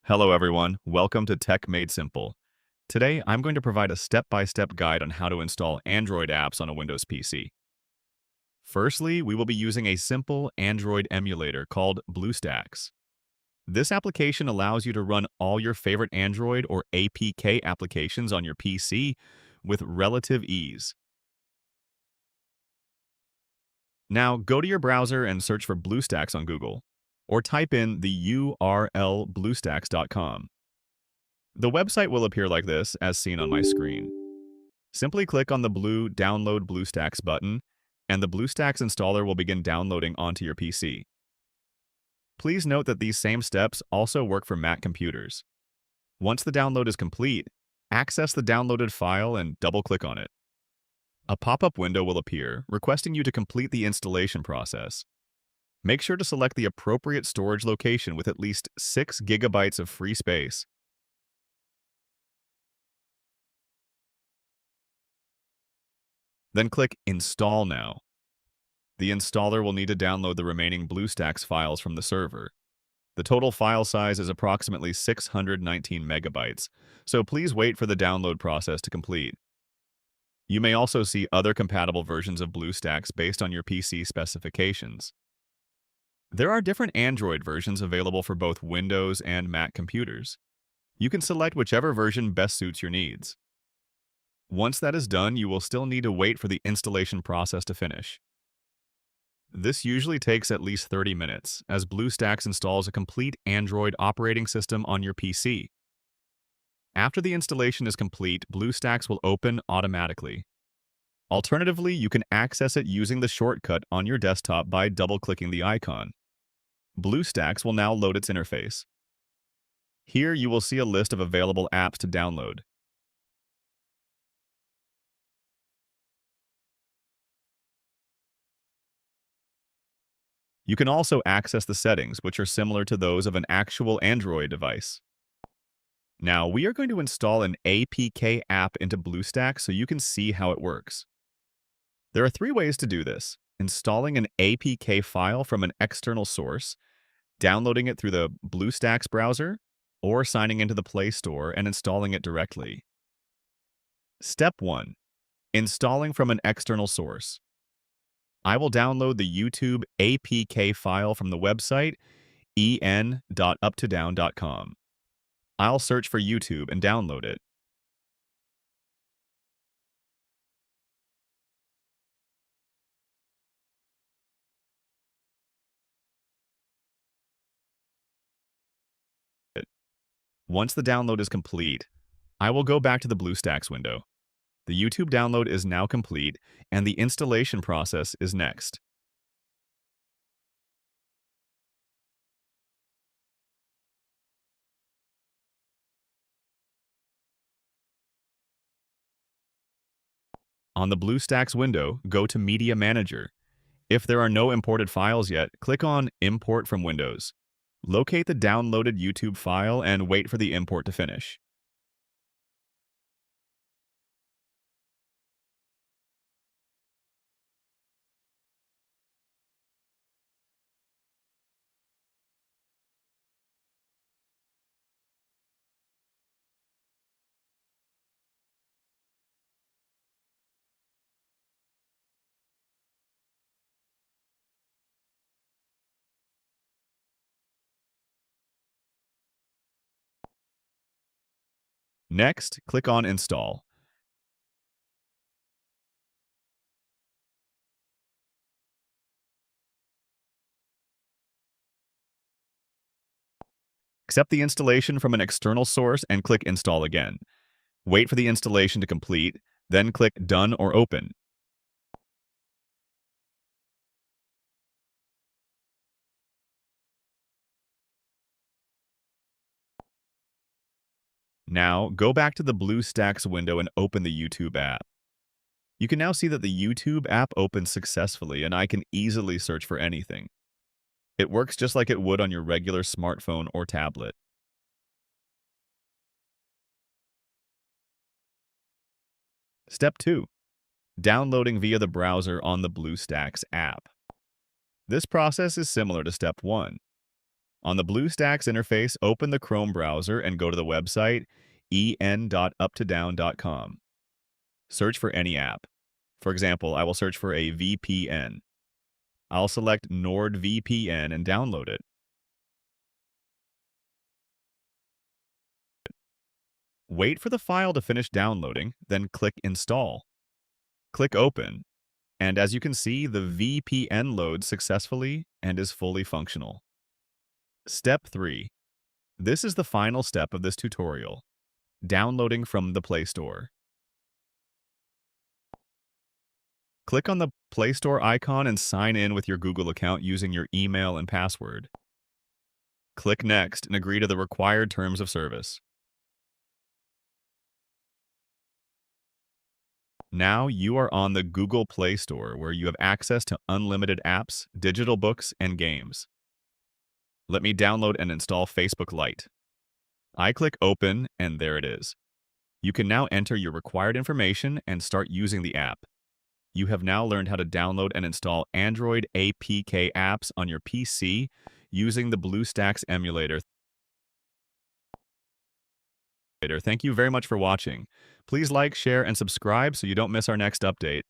Hello everyone, welcome to Tech Made Simple. Today, I'm going to provide a step-by-step guide on how to install Android apps on a Windows PC. Firstly, we will be using a simple Android emulator called BlueStacks. This application allows you to run all your favorite Android or APK applications on your PC with relative ease. Now, go to your browser and search for BlueStacks on Google, or type in the URL bluestacks.com. The website will appear like this, as seen on my screen. Simply click on the blue Download BlueStacks button, and the BlueStacks installer will begin downloading onto your PC. Please note that these same steps also work for Mac computers. Once the download is complete, access the downloaded file and double-click on it. A pop-up window will appear, requesting you to complete the installation process. Make sure to select the appropriate storage location with at least 6 gigabytes of free space. Then click Install Now. The installer will need to download the remaining BlueStacks files from the server. The total file size is approximately 619 megabytes, so please wait for the download process to complete. You may also see other compatible versions of BlueStacks based on your PC specifications. There are different Android versions available for both Windows and Mac computers. You can select whichever version best suits your needs. Once that is done, you will still need to wait for the installation process to finish. This usually takes at least 30 minutes, as BlueStacks installs a complete Android operating system on your PC. After the installation is complete, BlueStacks will open automatically. Alternatively, you can access it using the shortcut on your desktop by double-clicking the icon. BlueStacks will now load its interface. Here you will see a list of available apps to download. You can also access the settings, which are similar to those of an actual Android device. Now, we are going to install an APK app into BlueStacks so you can see how it works. There are 3 ways to do this: installing an APK file from an external source, downloading it through the BlueStacks browser, or signing into the Play Store and installing it directly. Step 1. Installing from an external source. I will download the YouTube APK file from the website en.uptodown.com. I'll search for YouTube and download it. Once the download is complete, I will go back to the BlueStacks window. The YouTube download is now complete, and the installation process is next. On the BlueStacks window, go to Media Manager. If there are no imported files yet, click on Import from Windows. Locate the downloaded YouTube file and wait for the import to finish. Next, click on Install. Accept the installation from an external source and click Install again. Wait for the installation to complete, then click Done or Open. Now, go back to the BlueStacks window and open the YouTube app. You can now see that the YouTube app opens successfully, and I can easily search for anything. It works just like it would on your regular smartphone or tablet. Step 2. Downloading via the browser on the BlueStacks app. This process is similar to Step 1. On the BlueStacks interface, open the Chrome browser and go to the website en.uptodown.com. Search for any app. For example, I will search for a VPN. I'll select NordVPN and download it. Wait for the file to finish downloading, then click Install. Click Open, and as you can see, the VPN loads successfully and is fully functional. Step 3. This is the final step of this tutorial. Downloading from the Play Store. Click on the Play Store icon and sign in with your Google account using your email and password. Click Next and agree to the required terms of service. Now you are on the Google Play Store where you have access to unlimited apps, digital books, and games. Let me download and install Facebook Lite. I click Open, and there it is. You can now enter your required information and start using the app. You have now learned how to download and install Android APK apps on your PC using the BlueStacks emulator. Thank you very much for watching. Please like, share, and subscribe so you don't miss our next update.